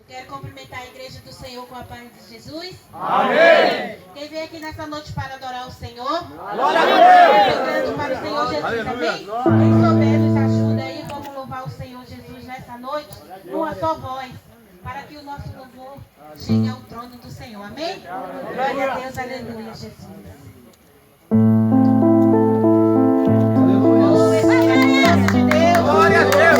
Quero cumprimentar a igreja do Senhor com a paz de Jesus. Amém. Quem veio aqui nessa noite para adorar o Senhor. Glória a Deus. Cantando para o Senhor Jesus. Aleluia. Amém? Quem souber nos ajuda aí. Vamos louvar o Senhor Jesus nessa noite. Numa só voz. Para que o nosso louvor chegue ao trono do Senhor. Amém? Glória a Deus. Aleluia, Jesus. Glória a Deus.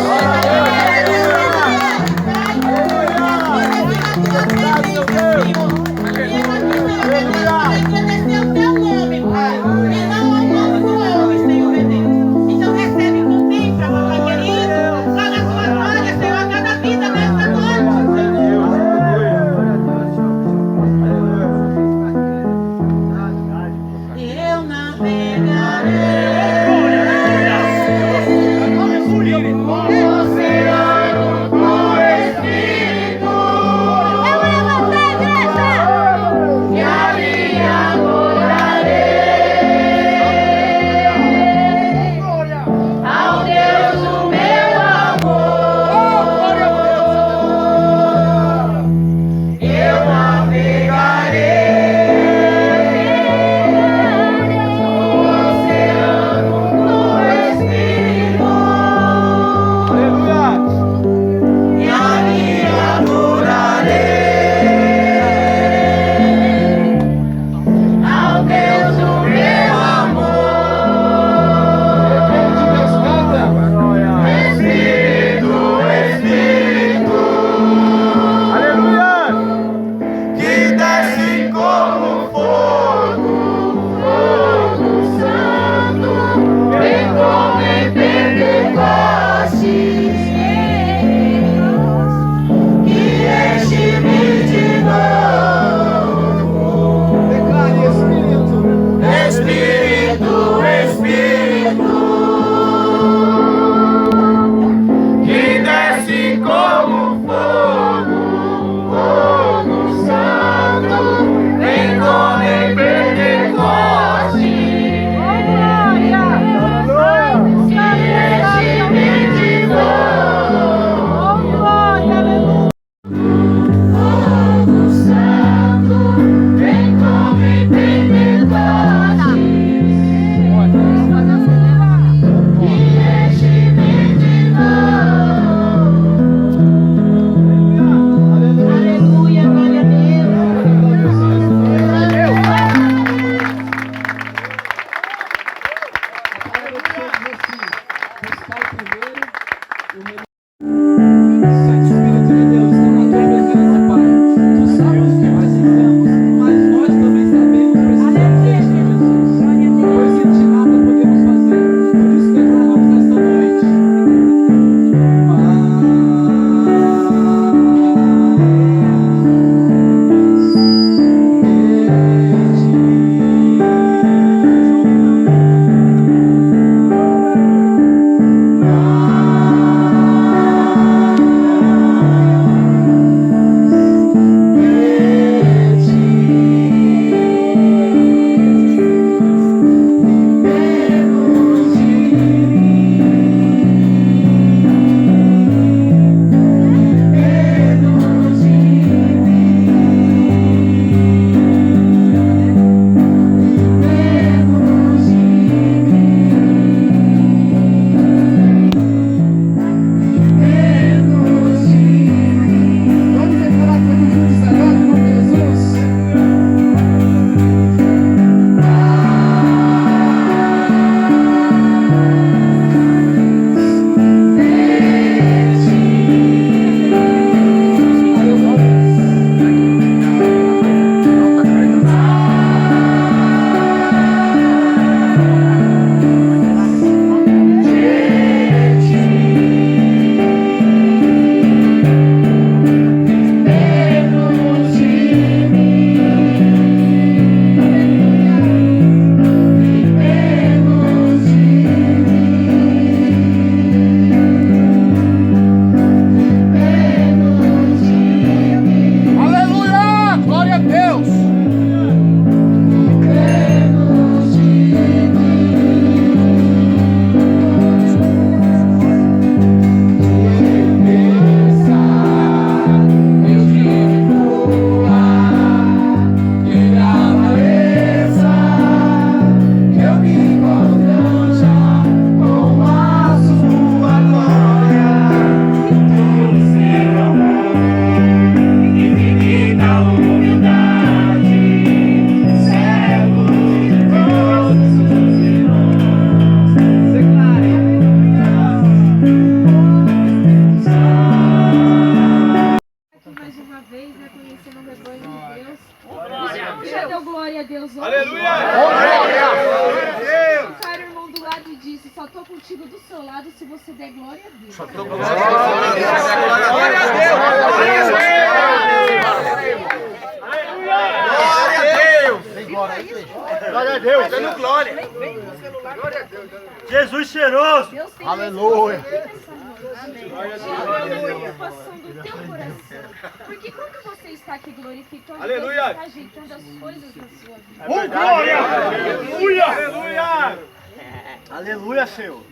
contigo do seu lado se você der glória a Deus. Glória a Deus! Glória a Deus! Dando glória! Jesus cheiroso! Aleluia! Preocupação do teu coração. Porque quando você está aqui glorificando, Aleluia. Deus está ajeitando as coisas na sua vida. Glória! Aleluia! Aleluia! Aleluia, Senhor!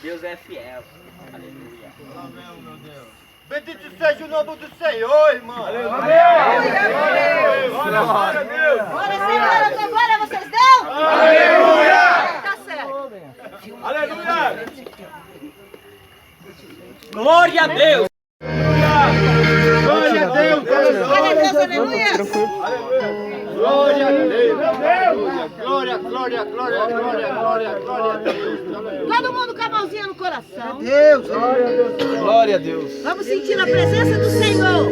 Deus é fiel. Aleluia. Bendito seja o nome do Senhor, irmão! Aleluia! Glória a Deus! Glória, Senhor, a tua glória vocês dão? Aleluia! Tá certo. Aleluia! Glória a Deus. Glória a Deus! Glória a Deus, aleluia. Glória a Deus! Glória, glória, glória, glória, glória, glória a Deus! Todo mundo com a mãozinha no coração. Deus! Glória a Deus! Vamos sentir a presença do Senhor.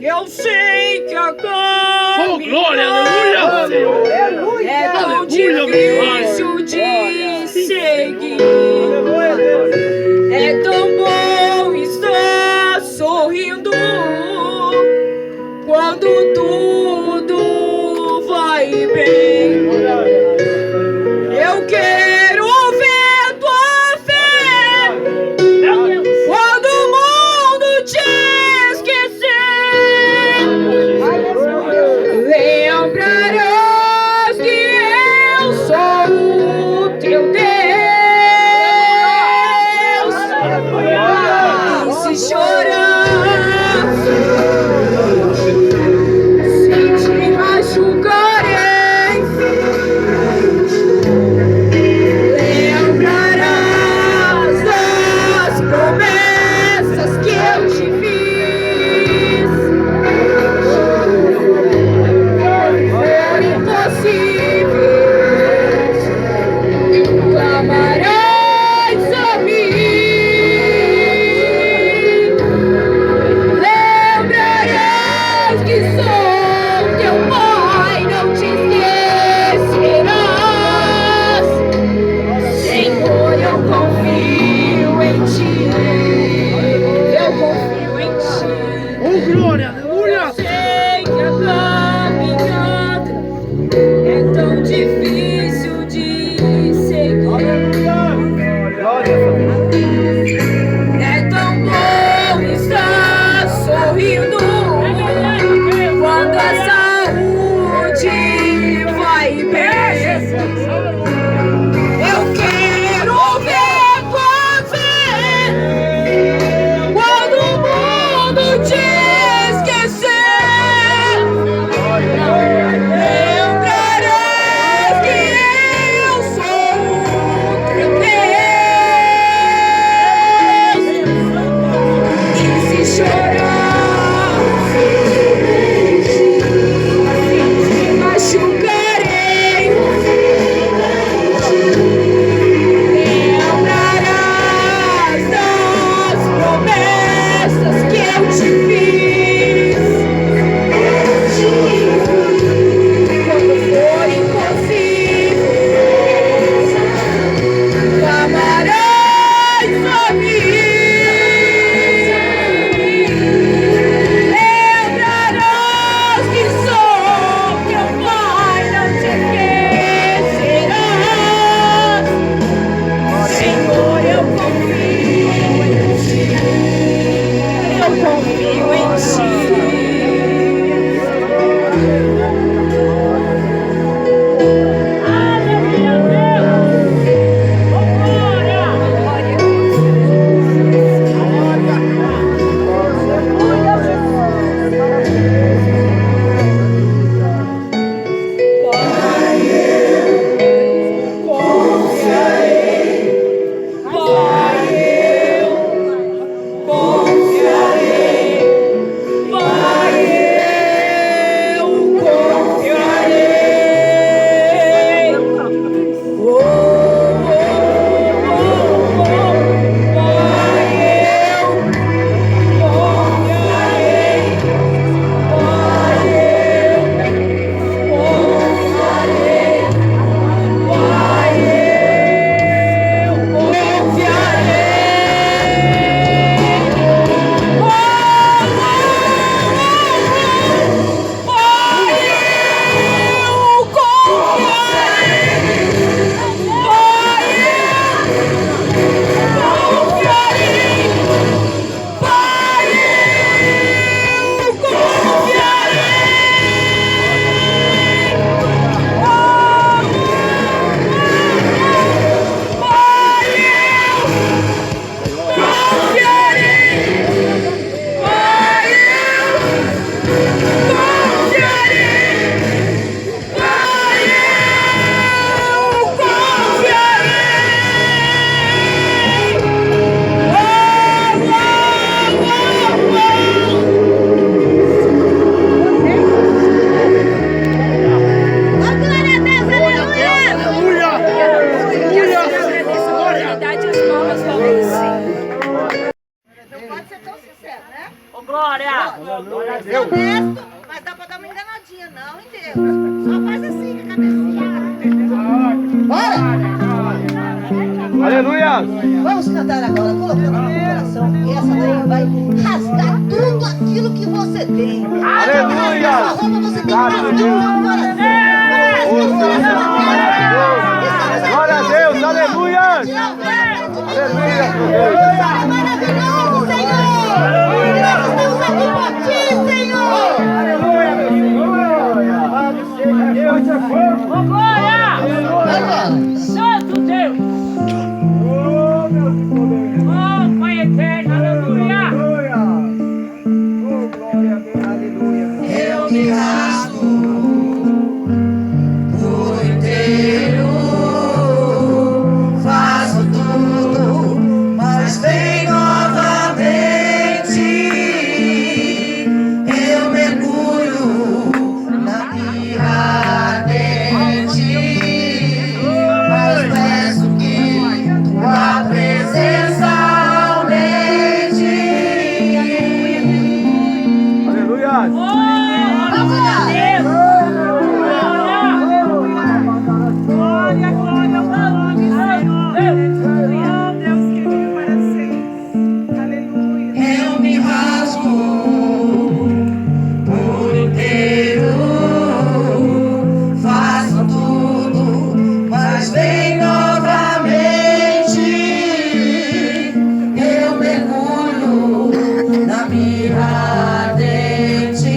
Eu sei que a caminhada glória, aleluia! é tão difícil de seguir. É tão bom estar sorrindo quando tudo vai bem. Eu quero ver tua fé quando o mundo te esquecer. Lembrarás que eu sou o teu Deus. E se chorar, se te machucarei, lembrarás das promessas que eu te fiz. For impossível, clamarás a mim. Lembrarás que sou teu pai, não te esquecerás. Senhor, eu confio em ti. Eu confio em ti. Glória, aleluia! Sei que a caminhada é tão difícil de seguir. É tão bom estar sorrindo quando a saúde vai bem. Eu quero ver você quando o mundo te esquecer. Honesto, mas dá pra dar uma enganadinha, não, em Deus. Só faz assim com a cabecinha. Bora! Aleluia! Vamos cantar agora, colocando no coração. E essa daí vai rasgar tudo aquilo que você tem. Aleluia! Essa roupa você tem que Glória a rasgar Deus. no coração. Glória a Deus, aleluia! Aleluia! Maravilhoso, Senhor! Nós estamos aqui por ti, Senhor! Glória! Agora. Santo Deus! Oh, Pai eterno, aleluia! Eu me rasgo por inteiro, faço tudo, mas vem novamente. Eu mergulho na mirra ardente, mas peço que tua presença aumente. Aleluia! Glória, glória, Deus querido para sempre. Aleluia. Eu me rasgo por inteiro, faço tudo, mas vem novamente. Eu mergulho na mirra ardente,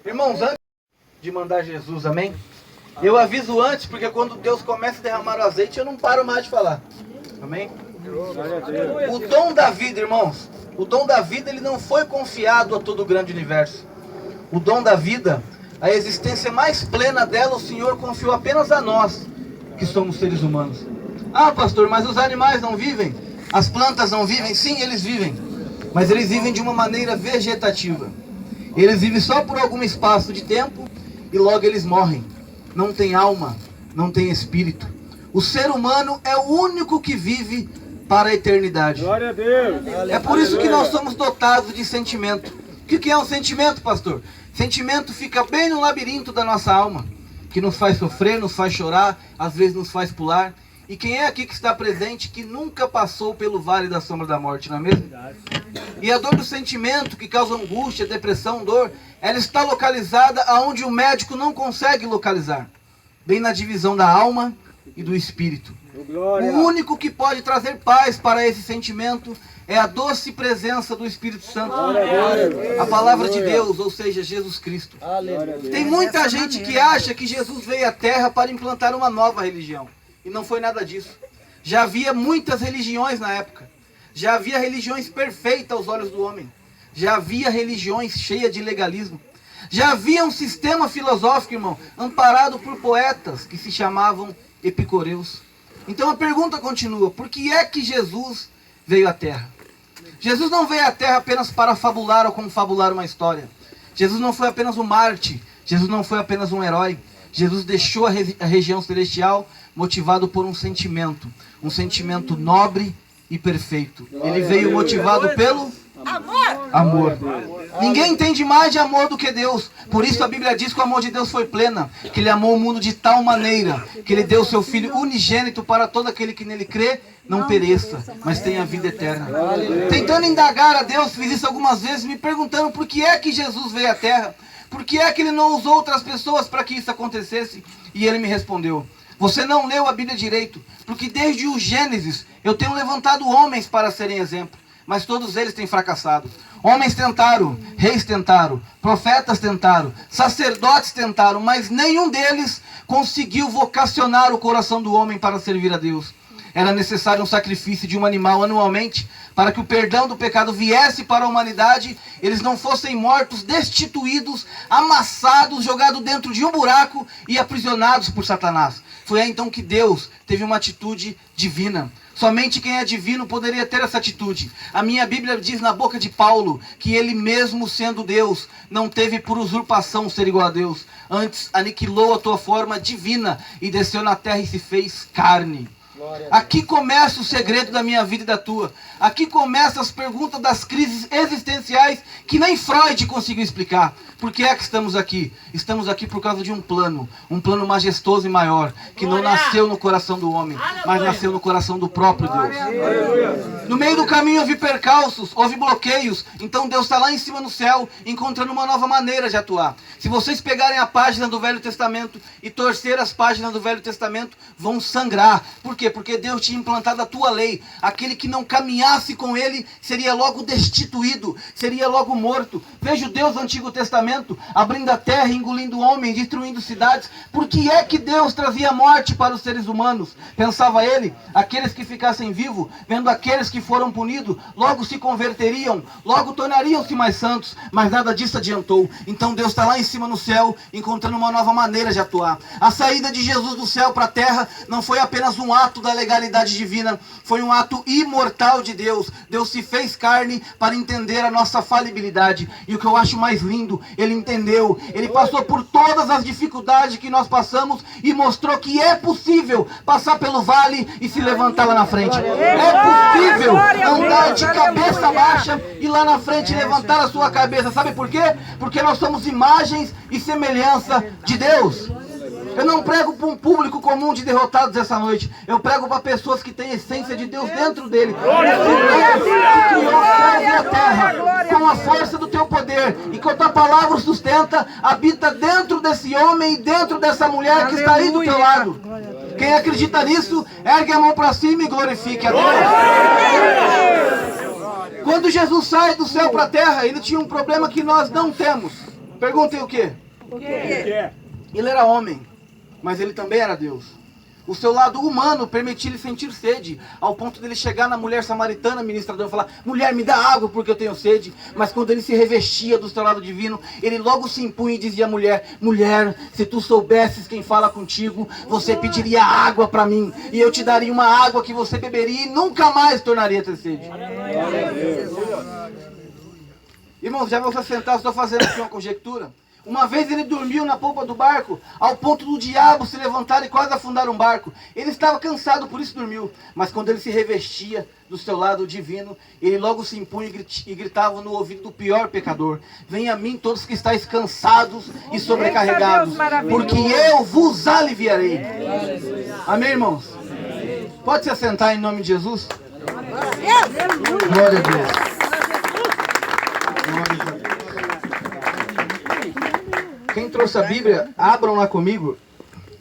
Irmãos, antes de mandar Jesus, amém? Eu aviso antes, porque quando Deus começa a derramar o azeite, eu não paro mais de falar. Amém? O dom da vida, irmãos, o dom da vida, ele não foi confiado a todo o grande universo. O dom da vida, a existência mais plena dela, o Senhor confiou apenas a nós, que somos seres humanos. Ah, pastor, mas os animais não vivem? As plantas não vivem? Sim, eles vivem. Mas eles vivem de uma maneira vegetativa. Eles vivem só por algum espaço de tempo e logo eles morrem. Não tem alma, não tem espírito. O ser humano é o único que vive para a eternidade. Glória a Deus. É por isso que nós somos dotados de sentimento. O que é um sentimento, pastor? Sentimento fica bem no labirinto da nossa alma, que nos faz sofrer, nos faz chorar, às vezes nos faz pular. E quem é aqui que está presente que nunca passou pelo vale da sombra da morte, não é mesmo? E a dor do sentimento, que causa angústia, depressão, dor, ela está localizada aonde o médico não consegue localizar. Bem na divisão da alma e do espírito. O único que pode trazer paz para esse sentimento é a doce presença do Espírito Santo. A palavra de Deus, ou seja, Jesus Cristo. Tem muita gente que acha que Jesus veio à Terra para implantar uma nova religião. E não foi nada disso. Já havia muitas religiões na época. Já havia religiões perfeitas aos olhos do homem. Já havia religiões cheias de legalismo. Já havia um sistema filosófico, irmão, amparado por poetas que se chamavam epicureus. Então a pergunta continua: por que é que Jesus veio à Terra? Jesus não veio à Terra apenas para fabular ou confabular uma história. Jesus não foi apenas um mártir. Jesus não foi apenas um herói. Jesus deixou a região celestial motivado por um sentimento nobre e perfeito. Ele veio motivado pelo amor. Ninguém entende mais de amor do que Deus. Por isso a Bíblia diz que o amor de Deus foi plena, que Ele amou o mundo de tal maneira que Ele deu o seu Filho unigênito para todo aquele que nele crê, não pereça, mas tenha vida eterna. Tentando indagar a Deus, fiz isso algumas vezes, me perguntando por que é que Jesus veio à Terra. Por que é que Ele não usou outras pessoas para que isso acontecesse? E Ele me respondeu: você não leu a Bíblia direito, porque desde o Gênesis eu tenho levantado homens para serem exemplo, mas todos eles têm fracassado. Homens tentaram, reis tentaram, profetas tentaram, sacerdotes tentaram, mas nenhum deles conseguiu vocacionar o coração do homem para servir a Deus. Era necessário um sacrifício de um animal anualmente, para que o perdão do pecado viesse para a humanidade, eles não fossem mortos, destituídos, amassados, jogados dentro de um buraco e aprisionados por Satanás. Foi aí então que Deus teve uma atitude divina. Somente quem é divino poderia ter essa atitude. A minha Bíblia diz na boca de Paulo que ele mesmo sendo Deus, não teve por usurpação ser igual a Deus. Antes aniquilou a tua forma divina e desceu na terra e se fez carne. Aqui começa o segredo da minha vida e da tua. Aqui começam as perguntas das crises existenciais que nem Freud conseguiu explicar. Por que é que estamos aqui? Estamos aqui por causa de um plano majestoso e maior, que não nasceu no coração do homem, mas nasceu no coração do próprio Deus. No meio do caminho houve percalços, houve bloqueios, então Deus está lá em cima no céu, encontrando uma nova maneira de atuar. Se vocês pegarem a página do Velho Testamento e torcer as páginas do Velho Testamento, vão sangrar. Por quê? Porque Deus tinha implantado a tua lei. Aquele que não caminhasse com ele seria logo destituído, seria logo morto. Veja o Deus do Antigo Testamento abrindo a terra, engolindo homens, destruindo cidades. Por que é que Deus trazia morte para os seres humanos? Pensava ele, aqueles que ficassem vivos, vendo aqueles que foram punidos, logo se converteriam, logo tornariam-se mais santos, mas nada disso adiantou. Então Deus está lá em cima no céu, encontrando uma nova maneira de atuar. A saída de Jesus do céu para a terra não foi apenas um ato da legalidade divina, foi um ato imortal de Deus. Deus se fez carne para entender a nossa falibilidade. E o que eu acho mais lindo, Ele entendeu. Ele passou por todas as dificuldades que nós passamos e mostrou que é possível passar pelo vale e se levantar lá na frente. É possível andar de cabeça baixa e lá na frente levantar a sua cabeça. Sabe por quê? Porque nós somos imagens e semelhança de Deus. Eu não prego para um público comum de derrotados essa noite. Eu prego para pessoas que têm a essência de Deus dentro dele. Que criou os céus e a terra com a força do teu poder. E que a tua palavra sustenta, habita dentro desse homem e dentro dessa mulher que está aí do teu lado. Quem acredita nisso, ergue a mão para cima e glorifique a Deus. Quando Jesus sai do céu para a terra, ele tinha um problema que nós não temos. Perguntem o quê? O quê? Ele era homem, mas ele também era Deus. O seu lado humano permitia ele sentir sede, ao ponto dele chegar na mulher samaritana, ministrador, e falar: mulher, me dá água porque eu tenho sede. Mas quando ele se revestia do seu lado divino, ele logo se impunha e dizia à mulher: mulher, se tu soubesses quem fala contigo, você pediria água para mim, e eu te daria uma água que você beberia e nunca mais tornaria a ter sede. Irmãos, já vou se sentar, estou fazendo aqui uma conjectura. Uma vez ele dormiu na polpa do barco, ao ponto do diabo se levantar e quase afundar um barco. Ele estava cansado, por isso dormiu. Mas quando ele se revestia do seu lado divino, ele logo se impunha e gritava no ouvido do pior pecador: venha a mim todos que estáis cansados e sobrecarregados, porque eu vos aliviarei. Amém, irmãos? Pode se assentar em nome de Jesus? Glória a Deus. Glória a Deus. Quem trouxe a Bíblia, abram lá comigo.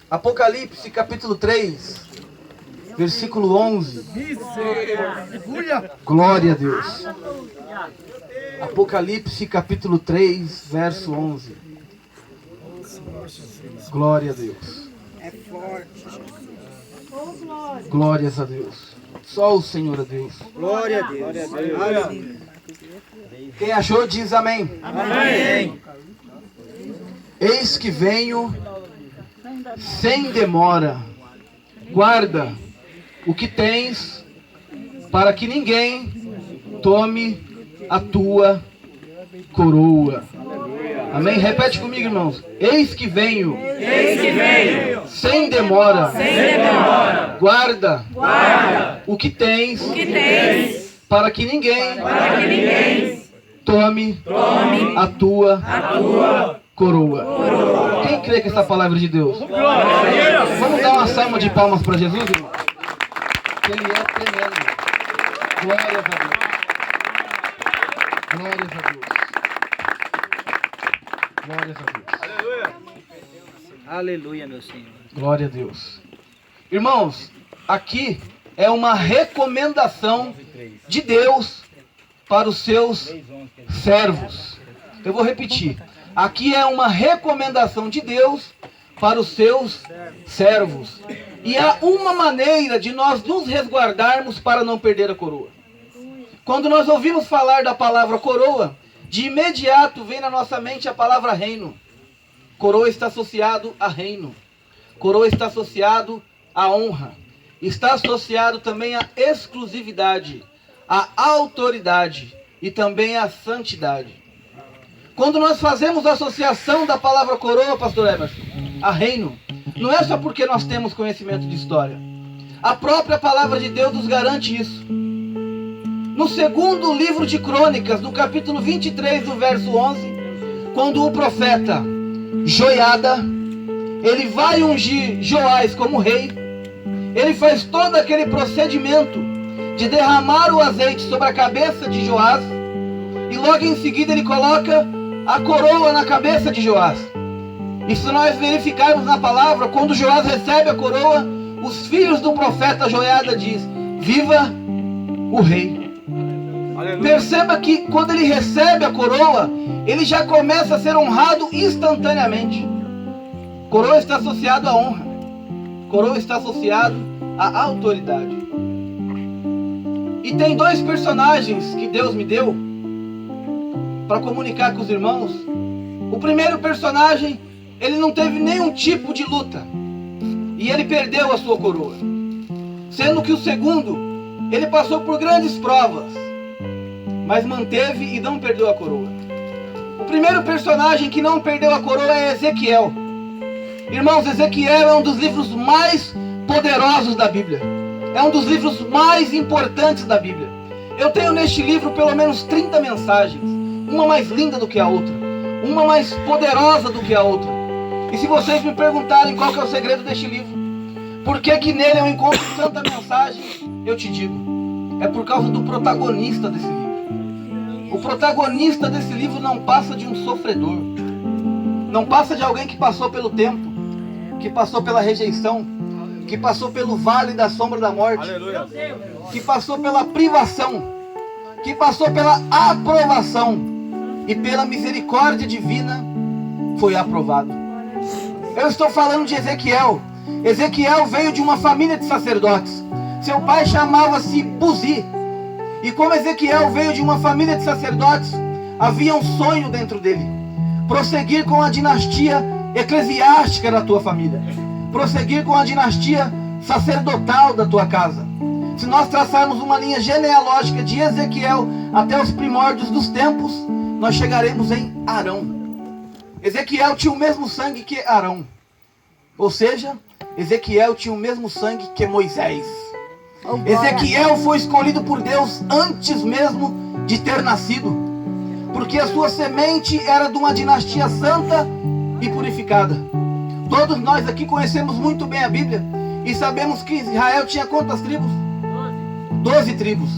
Apocalipse capítulo 3, versículo 11. Glória a Deus. Apocalipse capítulo 3, verso 11. Glória a Deus. Glórias a Deus. Só o Senhor a Deus. Glória a Deus. Quem achou diz amém. Amém. Eis que venho sem demora. Guarda o que tens, para que ninguém tome a tua coroa. Amém? Repete comigo, irmãos. Eis que venho sem demora. Guarda o que tens, para que ninguém tome a tua coroa. Quem crê que essa palavra é de Deus? Vamos dar uma salva de palmas para Jesus, irmão? Ele é tremendo. Glórias a Deus. Glórias a Deus. Glórias a Deus. Aleluia, meu Senhor. Glória a Deus. Irmãos, aqui é uma recomendação de Deus para os seus servos. Eu vou repetir. Aqui é uma recomendação de Deus para os seus servos. E há uma maneira de nós nos resguardarmos para não perder a coroa. Quando nós ouvimos falar da palavra coroa, de imediato vem na nossa mente a palavra reino. Coroa está associado a reino. Coroa está associado à honra. Está associado também à exclusividade, à autoridade e também à santidade. Quando nós fazemos a associação da palavra coroa, pastor Emerson, a reino, não é só porque nós temos conhecimento de história. A própria palavra de Deus nos garante isso. No segundo livro de Crônicas, no capítulo 23, do verso 11, quando o profeta Joiada, ele vai ungir Joás como rei, ele faz todo aquele procedimento de derramar o azeite sobre a cabeça de Joás, e logo em seguida ele coloca a coroa na cabeça de Joás. E se nós verificarmos na palavra, quando Joás recebe a coroa, os filhos do profeta Joiada diz: viva o rei. Aleluia. Perceba que quando ele recebe a coroa, ele já começa a ser honrado instantaneamente. Coroa está associado à honra. Coroa está associado à autoridade. E tem dois personagens que Deus me deu para comunicar com os irmãos. O primeiro personagem, ele não teve nenhum tipo de luta, e ele perdeu a sua coroa. Sendo que o segundo, Ele passou por grandes provas, mas manteve e não perdeu a coroa. O primeiro personagem que não perdeu a coroa é Ezequiel. Irmãos, Ezequiel é um dos livros mais poderosos da Bíblia. É um dos livros mais importantes da Bíblia. Eu tenho neste livro pelo menos 30 mensagens, uma mais linda do que a outra, uma mais poderosa do que a outra. E se vocês me perguntarem qual que é o segredo deste livro, por que nele eu encontro tanta mensagem, eu te digo, é por causa do protagonista desse livro. O protagonista desse livro não passa de um sofredor, não passa de alguém que passou pelo tempo, que passou pela rejeição, que passou pelo vale da sombra da morte, que passou pela privação, que passou pela aprovação e pela misericórdia divina foi aprovado. Eu estou falando de Ezequiel. Ezequiel veio de uma família de sacerdotes. Seu pai chamava-se Buzi. E como Ezequiel veio de uma família de sacerdotes, havia um sonho dentro dele: prosseguir com a dinastia eclesiástica da tua família, prosseguir com a dinastia sacerdotal da tua casa. Se nós traçarmos uma linha genealógica de Ezequiel até os primórdios dos tempos, nós chegaremos em Arão. Ezequiel tinha o mesmo sangue que Arão, ou seja, Ezequiel tinha o mesmo sangue que Moisés. Ezequiel foi escolhido por Deus antes mesmo de ter nascido, porque a sua semente era de uma dinastia santa e purificada. Todos nós aqui conhecemos muito bem a Bíblia e sabemos que Israel tinha quantas tribos? 12 tribos.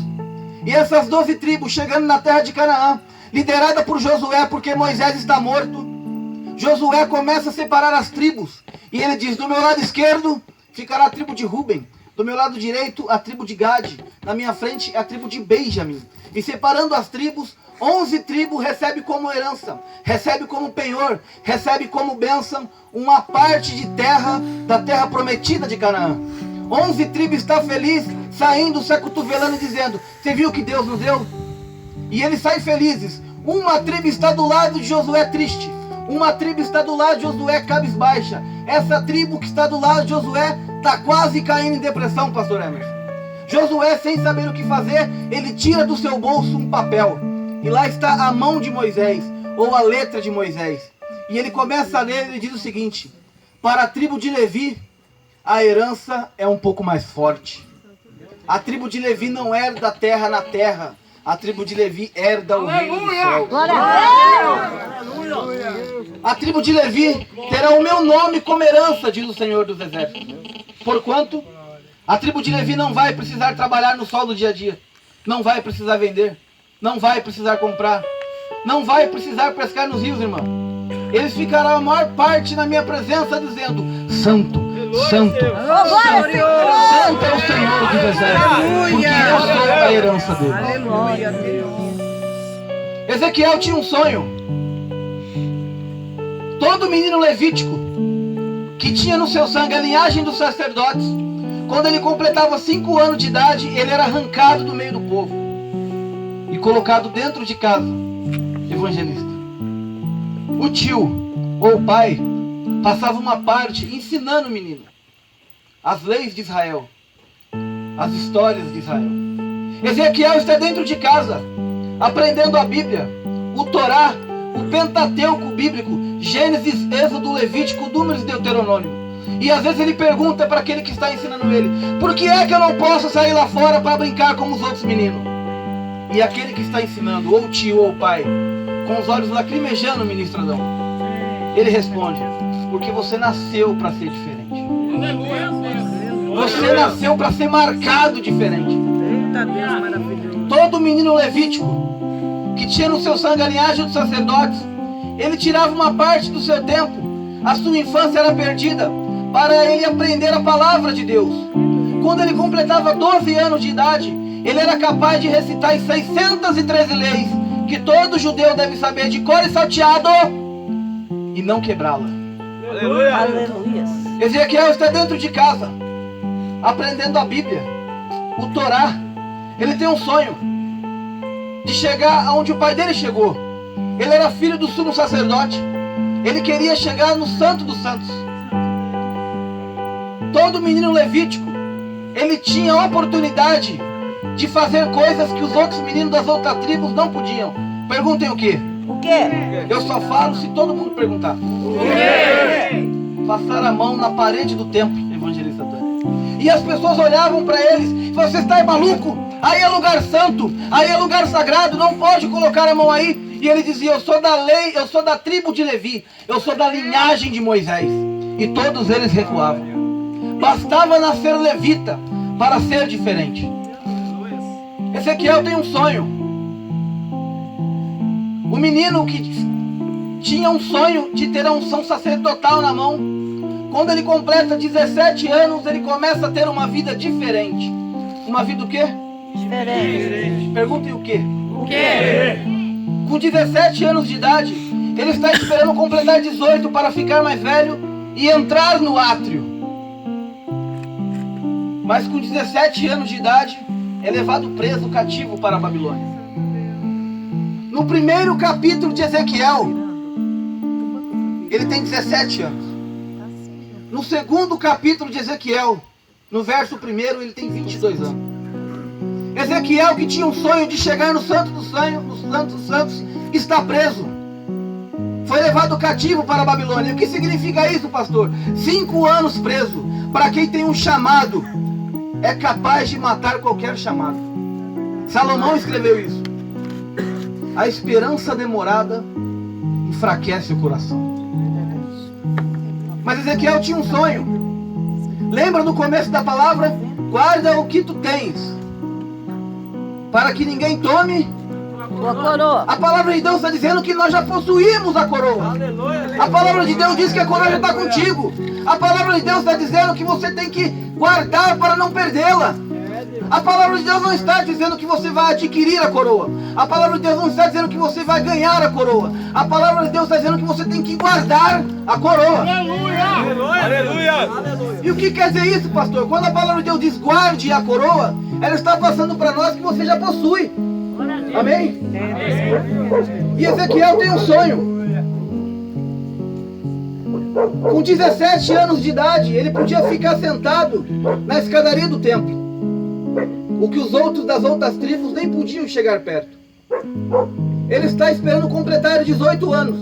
E essas 12 tribos chegando na terra de Canaã, liderada por Josué, porque Moisés está morto, Josué começa a separar as tribos. E ele diz: do meu lado esquerdo ficará a tribo de Ruben, do meu lado direito a tribo de Gade, na minha frente a tribo de Benjamim. E separando as tribos, 11 tribos recebe como herança, recebe como penhor, recebe como bênção uma parte de terra, da terra prometida de Canaã. 11 tribos está feliz, saindo, se acotovelando e dizendo: você viu que Deus nos deu? E eles saem felizes. Uma tribo está do lado de Josué triste, uma tribo está do lado de Josué cabisbaixa. Essa tribo que está do lado de Josué está quase caindo em depressão, pastor Emerson. Josué, sem saber o que fazer, ele tira do seu bolso um papel. E lá está a mão de Moisés, ou a letra de Moisés. E ele começa a ler e diz o seguinte: para a tribo de Levi, a herança é um pouco mais forte. A tribo de Levi não herda a terra na terra. A tribo de Levi herda o reino do céu. A tribo de Levi terá o meu nome como herança, diz o Senhor dos Exércitos. Porquanto a tribo de Levi não vai precisar trabalhar no sol do dia a dia, não vai precisar vender, não vai precisar comprar, não vai precisar pescar nos rios, irmão. Eles ficarão a maior parte na minha presença dizendo: santo, santo, santo, santo é o Senhor dos Exércitos, porque eu sou a herança dele. Ezequiel tinha um sonho. Todo menino levítico que tinha no seu sangue a linhagem dos sacerdotes, quando ele completava 5 anos de idade, ele era arrancado do meio do povo e colocado dentro de casa, evangelista. O tio ou o pai passava uma parte ensinando o menino as leis de Israel, as histórias de Israel. Ezequiel está dentro de casa, aprendendo a Bíblia, o Torá, o Pentateuco bíblico, Gênesis, Êxodo, Levítico, Números e Deuteronômio. E às vezes ele pergunta para aquele que está ensinando ele: por que é que eu não posso sair lá fora para brincar como os outros meninos? E aquele que está ensinando, ou o tio ou o pai, com os olhos lacrimejando, o ministro Adão, ele responde: porque você nasceu para ser diferente. Você nasceu para ser marcado diferente. Todo menino levítico que tinha no seu sangue a linhagem dos sacerdotes, ele tirava uma parte do seu tempo, a sua infância era perdida, para ele aprender a palavra de Deus. Quando ele completava 12 anos de idade, ele era capaz de recitar as 613 leis que todo judeu deve saber de cor e salteado e não quebrá-la. Aleluia. Aleluia. Ezequiel está dentro de casa, aprendendo a Bíblia, o Torá. Ele tem um sonho de chegar aonde o pai dele chegou. Ele era filho do sumo sacerdote. Ele queria chegar no Santo dos Santos. Todo menino levítico, ele tinha a oportunidade de fazer coisas que os outros meninos das outras tribos não podiam. Perguntem o quê? O quê? Eu só falo se todo mundo perguntar. O quê? Passar a mão na parede do templo, evangelista Antônio. E as pessoas olhavam para eles e falavam: você está maluco? Aí é lugar santo, aí é lugar sagrado, não pode colocar a mão aí. E ele dizia: eu sou da lei, eu sou da tribo de Levi, eu sou da linhagem de Moisés. E todos eles recuavam. Bastava nascer levita para ser diferente. Ezequiel tem um sonho. O menino que tinha um sonho de ter a unção sacerdotal na mão, quando ele completa 17 anos, ele começa a ter uma vida diferente. Uma vida o quê? Diferente. Perguntem o quê? O quê? Com 17 anos de idade, ele está esperando completar 18 para ficar mais velho e entrar no átrio. Mas com 17 anos de idade, é levado preso, cativo para a Babilônia. No primeiro capítulo de Ezequiel, ele tem 17 anos. No segundo capítulo de Ezequiel, no verso 1, ele tem 22 anos. Ezequiel, que tinha um sonho de chegar no Santo dos Santos, está preso. Foi levado cativo para a Babilônia. O que significa isso, pastor? 5 anos preso. Para quem tem um chamado, é capaz de matar qualquer chamado. Salomão escreveu isso. A esperança demorada enfraquece o coração. Mas Ezequiel tinha um sonho. Lembra no começo da palavra? Guarda o que tu tens, para que ninguém tome Tua coroa. A palavra de Deus está dizendo que nós já possuímos a coroa. A palavra de Deus diz que a coroa já está contigo. A palavra de Deus está dizendo que você tem que guardar para não perdê-la. A palavra de Deus não está dizendo que você vai adquirir a coroa. A palavra de Deus não está dizendo que você vai ganhar a coroa. A palavra de Deus está dizendo que você tem que guardar a coroa. Aleluia! E o que quer dizer isso, pastor? Quando a palavra de Deus diz guarde a coroa, ela está passando para nós que você já possui. Amém? E Ezequiel tem um sonho. Com 17 anos de idade, ele podia ficar sentado na escadaria do templo. O que os outros das outras tribos nem podiam chegar perto. Ele está esperando completar 18 anos.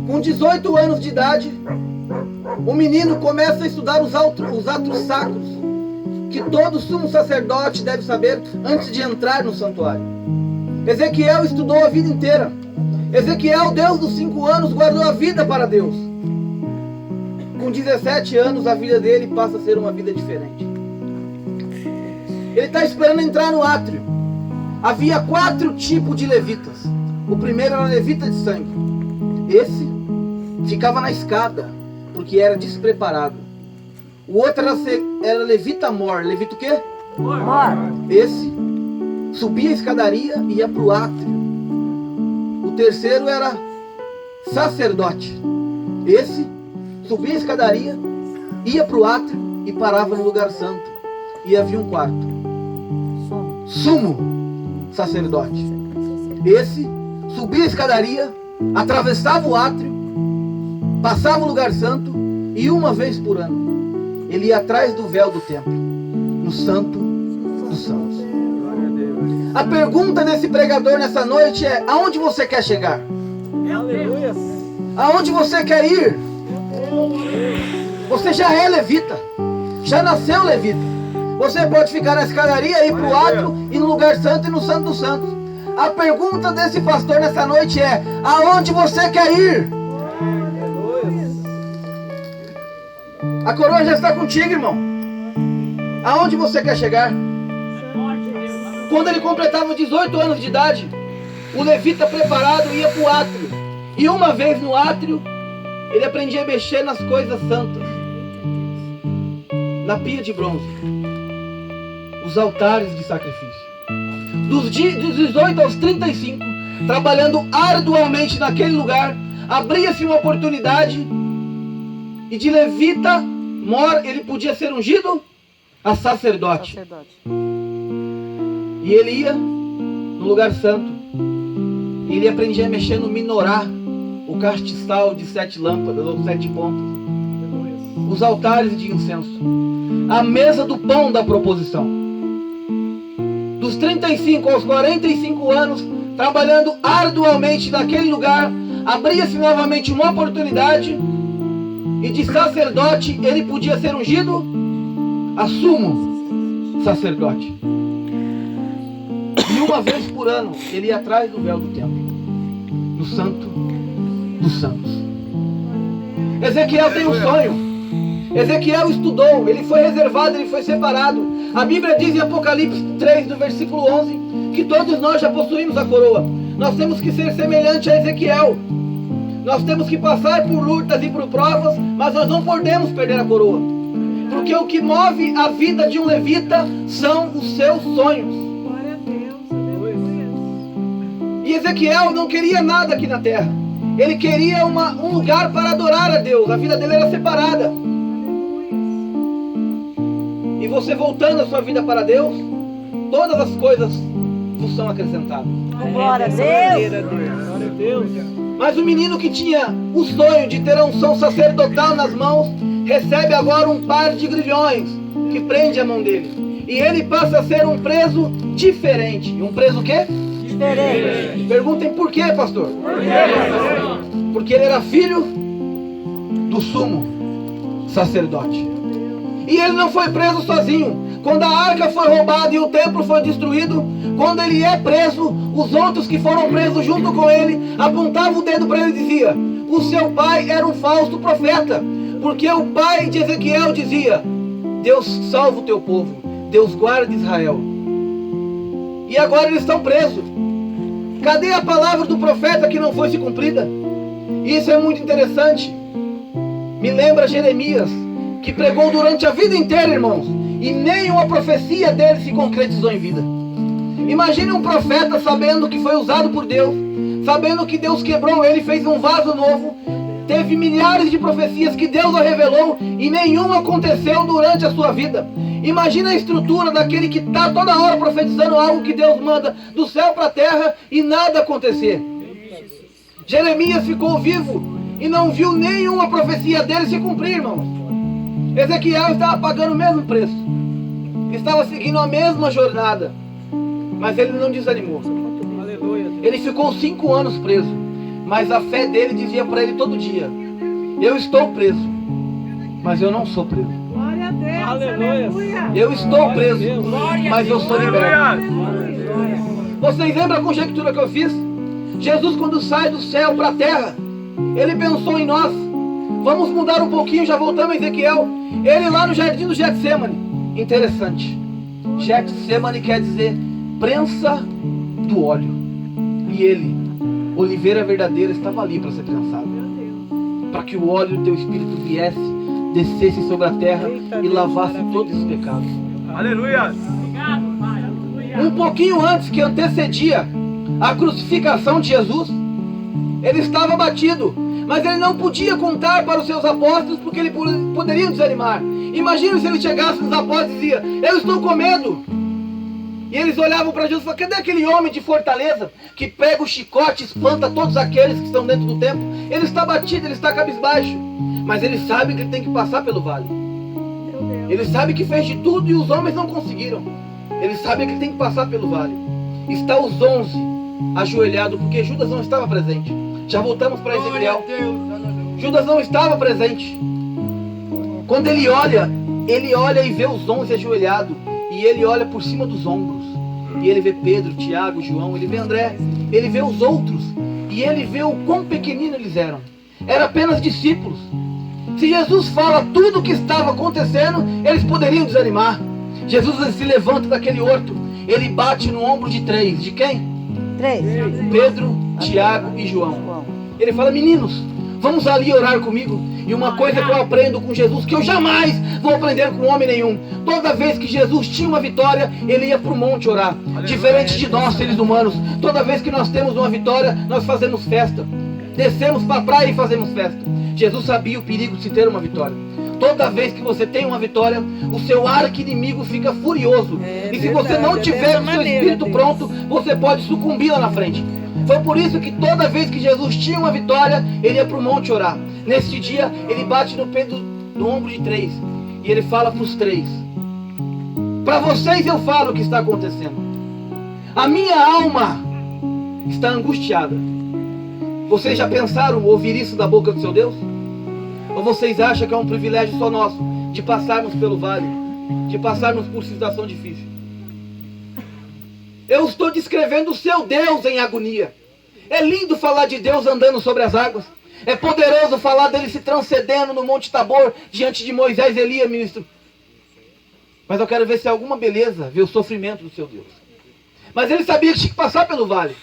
Com 18 anos de idade, o menino começa a estudar os atos sacros que todo sumo sacerdote deve saber antes de entrar no santuário. Ezequiel estudou a vida inteira. Ezequiel, Deus dos 5 anos, guardou a vida para Deus. Com 17 anos, a vida dele passa a ser uma vida diferente. Ele está esperando entrar no átrio. Havia 4 tipos de levitas. O primeiro era levita de sangue. Esse ficava na escada, porque era despreparado. O outro era levita mor. Levita o quê? Mor. Esse subia a escadaria e ia para o átrio. O terceiro era sacerdote. Esse subia a escadaria, ia para o átrio e parava no lugar santo. E havia um quarto. Sumo sacerdote. Esse subia a escadaria, atravessava o átrio, passava o lugar santo e uma vez por ano ele ia atrás do véu do templo, no Santo dos Santos. A pergunta desse pregador nessa noite é: aonde você quer chegar? Aonde você quer ir? Você já é levita, já nasceu levita. Você pode ficar na escadaria, ir para o átrio, ir no lugar santo e no Santo dos Santos. A pergunta desse pastor nessa noite é: aonde você quer ir? A coroa já está contigo, irmão. Aonde você quer chegar? Quando ele completava 18 anos de idade, o levita preparado ia para o átrio. E uma vez no átrio, ele aprendia a mexer nas coisas santas. Na pia de bronze. Os altares de sacrifício. Dos 18 aos 35, trabalhando arduamente naquele lugar, abria-se uma oportunidade e de levita mor ele podia ser ungido a sacerdote. E ele ia no lugar santo e ele aprendia a mexer no minorá, o castiçal de 7 lâmpadas ou 7 pontas, os altares de incenso, a mesa do pão da proposição. dos 35 aos 45 anos, trabalhando arduamente naquele lugar, abria-se novamente uma oportunidade, e de sacerdote ele podia ser ungido a sumo sacerdote. E uma vez por ano ele ia atrás do véu do templo, no Santo dos Santos. Ezequiel tem um sonho. Ezequiel estudou, ele foi reservado, ele foi separado. A Bíblia diz em Apocalipse 3, do versículo 11, que todos nós já possuímos a coroa. Nós temos que ser semelhante a Ezequiel. Nós temos que passar por lutas e por provas, mas nós não podemos perder a coroa. Porque o que move a vida de um levita são os seus sonhos. Glória a Deus. Aleluia. E Ezequiel não queria nada aqui na terra. Ele queria um lugar para adorar a Deus. A vida dele era separada. E você voltando a sua vida para Deus, todas as coisas vos são acrescentadas. Glória a Deus. Mas o menino que tinha o sonho de ter a unção sacerdotal nas mãos, recebe agora um par de grilhões que prende a mão dele. E ele passa a ser um preso diferente. Um preso o quê? Diferente. Perguntem por quê, pastor? Por quê, pastor? Porque ele era filho do sumo sacerdote. E ele não foi preso sozinho. Quando a arca foi roubada e o templo foi destruído, quando ele é preso, os outros que foram presos junto com ele apontavam o dedo para ele e dizia: o seu pai era um falso profeta. Porque o pai de Ezequiel dizia: Deus salva o teu povo, Deus guarda Israel. E agora eles estão presos. Cadê a palavra do profeta que não foi se cumprida? Isso é muito interessante. Me lembra Jeremias, que pregou durante a vida inteira, irmãos, e nenhuma profecia dele se concretizou em vida. Imagine um profeta sabendo que foi usado por Deus, sabendo que Deus quebrou ele e fez um vaso novo. Teve milhares de profecias que Deus a revelou e nenhuma aconteceu durante a sua vida. Imagina a estrutura daquele que está toda hora profetizando algo que Deus manda do céu para a terra e nada acontecer. Jeremias ficou vivo e não viu nenhuma profecia dele se cumprir, irmãos. Ezequiel estava pagando o mesmo preço, estava seguindo a mesma jornada, mas ele não desanimou. Ele ficou 5 anos preso, mas a fé dele dizia para ele todo dia: eu estou preso, mas eu não sou preso. Glória a Deus. Aleluia. Eu estou preso, mas eu sou liberto. Vocês lembram a conjectura que eu fiz? Jesus, quando sai do céu para a terra, ele pensou em nós. Vamos mudar um pouquinho, já voltamos a Ezequiel. Ele lá no jardim do Getsemane. Interessante. Getsemane quer dizer prensa do óleo. E ele, oliveira verdadeira, estava ali para ser prensado. Para que o óleo do teu espírito viesse, descesse sobre a terra e lavasse todos os pecados. Aleluia! Um pouquinho antes, que antecedia a crucificação de Jesus, ele estava abatido, mas ele não podia contar para os seus apóstolos, porque eles poderiam desanimar. Imagina se ele chegasse nos apóstolos e dizia: eu estou com medo. E eles olhavam para Jesus e falavam: cadê aquele homem de fortaleza que pega o chicote e espanta todos aqueles que estão dentro do templo? Ele está abatido, ele está cabisbaixo, mas ele sabe que ele tem que passar pelo vale. Ele sabe que fez de tudo e os homens não conseguiram. Ele sabe que ele tem que passar pelo vale. Está os 11 ajoelhados, porque Judas não estava presente. Já voltamos para Ezequiel. Judas não estava presente. Quando ele olha e vê os 11 ajoelhados, e ele olha por cima dos ombros, e ele vê Pedro, Tiago, João, ele vê André, ele vê os outros, e ele vê o quão pequenino eles eram. Eram apenas discípulos. Se Jesus fala tudo o que estava acontecendo, eles poderiam desanimar. Jesus se levanta daquele horto, ele bate no ombro de 3. De quem? 3. Pedro, Tiago e João. Ele fala: meninos, vamos ali orar comigo. E uma coisa que eu aprendo com Jesus, que eu jamais vou aprender com homem nenhum: toda vez que Jesus tinha uma vitória, ele ia para o monte orar. Diferente de nós, seres humanos, toda vez que nós temos uma vitória, nós fazemos festa, descemos para a praia e fazemos festa. Jesus sabia o perigo de se ter uma vitória. Toda vez que você tem uma vitória, o seu arqui-inimigo fica furioso. E se você não tiver o seu espírito pronto, você pode sucumbir lá na frente. Foi por isso que toda vez que Jesus tinha uma vitória, ele ia para o monte orar. Neste dia, ele bate no peito do ombro de 3. E ele fala para os 3: para vocês eu falo o que está acontecendo. A minha alma está angustiada. Vocês já pensaram ouvir isso da boca do seu Deus? Ou vocês acham que é um privilégio só nosso de passarmos pelo vale, de passarmos por situação difícil? Eu estou descrevendo o seu Deus em agonia. É lindo falar de Deus andando sobre as águas. É poderoso falar dele se transcendendo no Monte Tabor diante de Moisés e Elias, ministro. Mas eu quero ver se é alguma beleza ver o sofrimento do seu Deus. Mas ele sabia que tinha que passar pelo vale.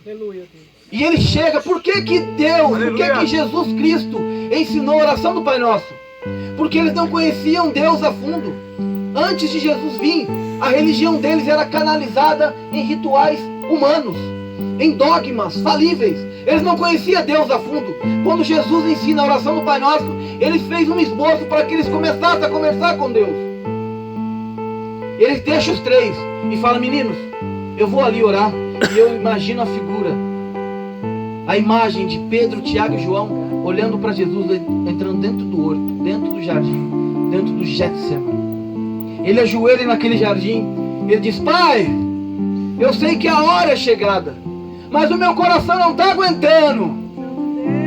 Aleluia. E ele chega, por que Deus, por que Jesus Cristo ensinou a oração do Pai Nosso? Porque eles não conheciam Deus a fundo. Antes de Jesus vir, a religião deles era canalizada em rituais humanos, em dogmas falíveis. Eles não conheciam Deus a fundo. Quando Jesus ensina a oração do Pai Nosso, ele fez um esboço para que eles começassem a conversar com Deus. Ele deixa os três e fala: meninos, eu vou ali orar. E eu imagino a figura, a imagem de Pedro, Tiago e João olhando para Jesus entrando dentro do horto, dentro do jardim, dentro do Getsemane. Ele ajoelha naquele jardim. Ele diz: Pai, eu sei que a hora é chegada, mas o meu coração não está aguentando.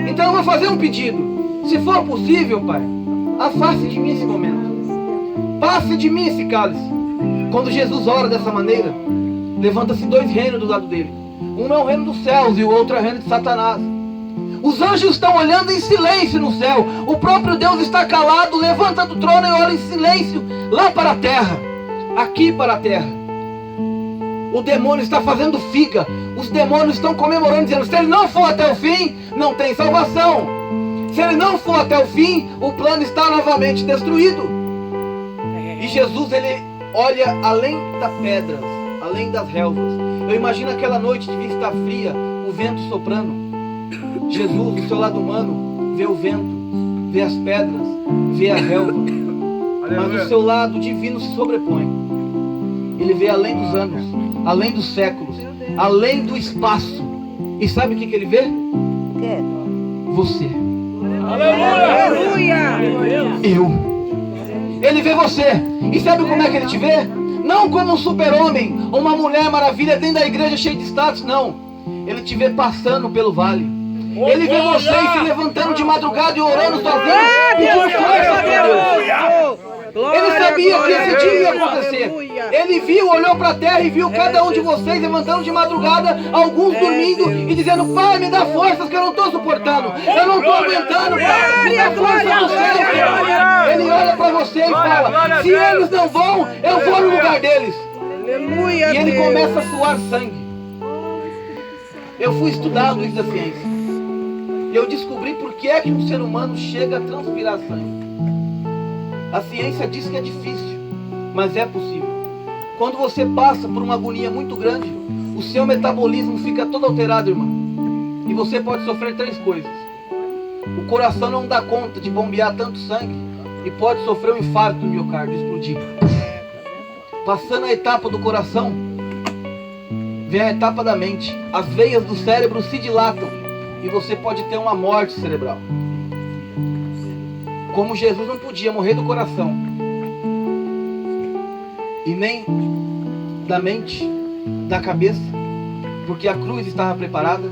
Então eu vou fazer um pedido. Se for possível, Pai, afaste de mim esse momento. Passe de mim esse cálice. Quando Jesus ora dessa maneira, levanta-se dois reinos do lado dele. Um é o reino dos céus e o outro é o reino de Satanás. Os anjos estão olhando em silêncio no céu. O próprio Deus está calado, levanta do trono e olha em silêncio lá para a terra. Aqui para a terra. O demônio está fazendo figa. Os demônios estão comemorando, dizendo: se ele não for até o fim, não tem salvação. Se ele não for até o fim, o plano está novamente destruído. E Jesus, ele olha além das pedras, além das relvas. Eu imagino aquela noite devia estar fria, o vento soprando. Jesus, do seu lado humano, vê o vento, vê as pedras, vê a relva. Mas do seu lado divino se sobrepõe. Ele vê além dos anos, além dos séculos, além do espaço. E sabe o que ele vê? Você. Aleluia. Eu. Ele vê você. E sabe como é que ele te vê? Não como um super-homem ou uma mulher maravilha dentro da igreja cheia de status, não. Ele te vê passando pelo vale. Ele vê vocês se levantando de madrugada e orando sozinho. Ele sabia que esse dia ia acontecer. Ele viu, olhou para a terra e viu cada um de vocês levantando de madrugada, alguns dormindo e dizendo: Pai, me dá forças que eu não estou suportando. Eu não estou aguentando, Pai. Me dá força do céu. Ele olha para você e fala: se eles não vão, eu vou no lugar deles. E ele começa a suar sangue. Eu fui estudar Luiz da ciência. E eu descobri por que é que um ser humano chega a transpirar sangue. A ciência diz que é difícil, mas é possível. Quando você passa por uma agonia muito grande, o seu metabolismo fica todo alterado, irmão. E você pode sofrer três coisas. O coração não dá conta de bombear tanto sangue e pode sofrer um infarto do miocárdio, explodir. Passando a etapa do coração, vem a etapa da mente. As veias do cérebro se dilatam e você pode ter uma morte cerebral. Como Jesus não podia morrer do coração e nem da mente, da cabeça, porque a cruz estava preparada,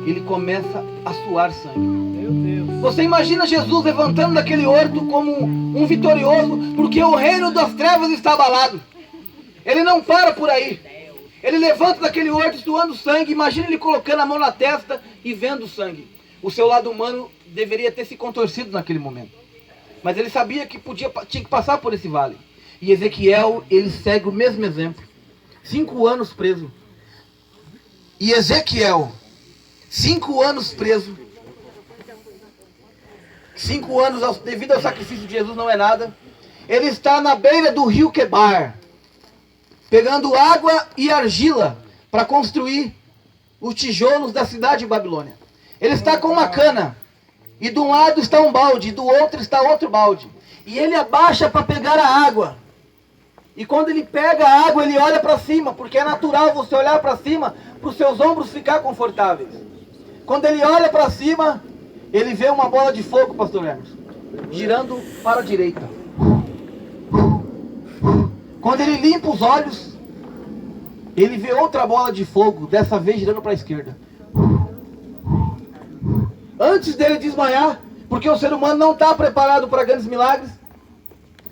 ele começa a suar sangue. Meu Deus. Você imagina Jesus levantando daquele horto como um vitorioso, porque o reino das trevas está abalado. Ele não para por aí. Ele levanta daquele horto suando sangue. Imagina ele colocando a mão na testa e vendo o sangue. O seu lado humano deveria ter se contorcido naquele momento. Mas ele sabia que tinha que passar por esse vale. E Ezequiel, ele segue o mesmo exemplo. 5 anos preso. E Ezequiel, 5 anos preso. 5 anos, devido ao sacrifício de Jesus, não é nada. Ele está na beira do rio Quebar, pegando água e argila para construir os tijolos da cidade de Babilônia. Ele está com uma cana. E de um lado está um balde, e do outro está outro balde. E ele abaixa para pegar a água. E quando ele pega a água, ele olha para cima, porque é natural você olhar para cima, para os seus ombros ficar confortáveis. Quando ele olha para cima, ele vê uma bola de fogo, pastor Hermes, girando para a direita. Quando ele limpa os olhos, ele vê outra bola de fogo, dessa vez girando para a esquerda. Antes dele desmaiar, porque o ser humano não está preparado para grandes milagres.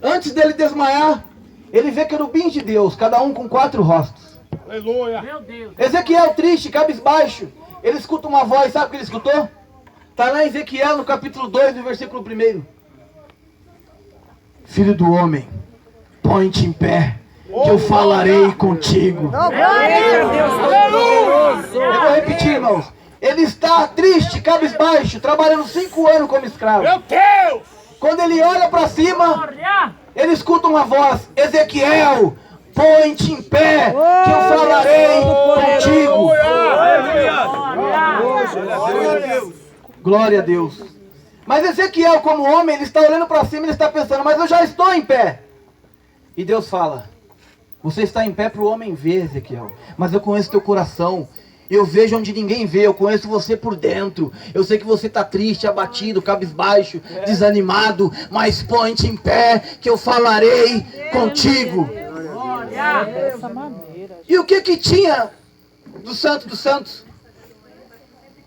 Antes dele desmaiar, ele vê querubins de Deus, cada um com 4 rostos. Aleluia. Ezequiel, triste, cabisbaixo, ele escuta uma voz, sabe o que ele escutou? Está lá em Ezequiel, no capítulo 2, no versículo 1. Filho do homem, põe-te em pé, que eu falarei contigo. Eu vou repetir, irmãos. Ele está triste, cabisbaixo, trabalhando 5 anos como escravo. Meu Deus! Quando ele olha para cima, ele escuta uma voz: Ezequiel, põe-te em pé, que eu falarei contigo. Glória a Deus. Mas Ezequiel, como homem, ele está olhando para cima, ele está pensando: mas eu já estou em pé. E Deus fala: você está em pé para o homem ver, Ezequiel, mas eu conheço teu coração. Eu vejo onde ninguém vê, eu conheço você por dentro. Eu sei que você está triste, abatido, cabisbaixo, desanimado, mas põe-te em pé, que eu falarei contigo. E o que que tinha do Santo dos Santos?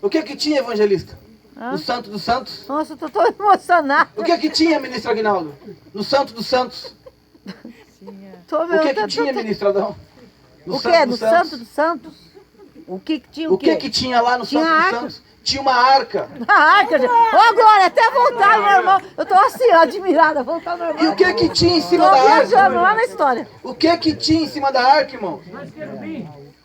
O que que tinha, evangelista? No Santo dos Santos? Nossa, eu tô tão emocionada. O que que tinha, ministro Aguinaldo? No Santo dos Santos? O que que tinha, ministro Adão? O que? No Santo dos Santos? O que tinha o quê? O que que tinha lá no Santo dos Santos? Tinha uma arca. A arca, gente. Ô, Glória, até voltar, meu irmão. Eu tô assim, ó, admirada. Voltar, meu irmão. E o que que tinha em cima Tô da arca? viajando lá na história. O que que tinha em cima da arca, irmão?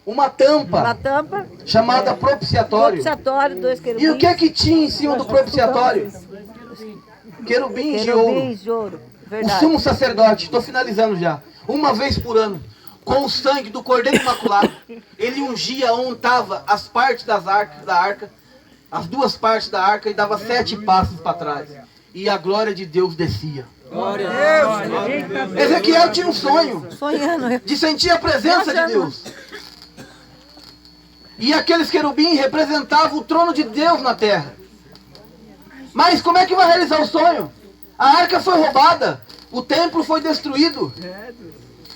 Uma tampa. Uma tampa. Chamada propiciatório. Propiciatório, 2 querubins. E o que que tinha em cima do propiciatório? Querubins de ouro. Querubins de ouro. O Verdade. sumo sacerdote, estou finalizando já, uma vez por ano, com o sangue do Cordeiro Imaculado, ele ungia onde estava as partes da arca, as 2 partes da arca, e dava 7 passos para trás. E a glória de Deus descia. Glória a Deus. Ezequiel tinha um sonho Sonhando. de sentir a presença de Deus. E aqueles querubins representavam o trono de Deus na terra. Mas como é que vai realizar o sonho? A arca foi roubada, o templo foi destruído.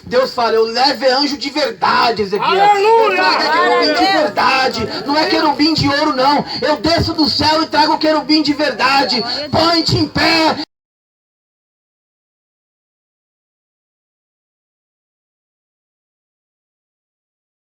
Deus fala: eu levo anjo de verdade, Ezequiel. Eu trago querubim de verdade. Não é querubim de ouro, não. Eu desço do céu e trago querubim de verdade. Põe-te em pé.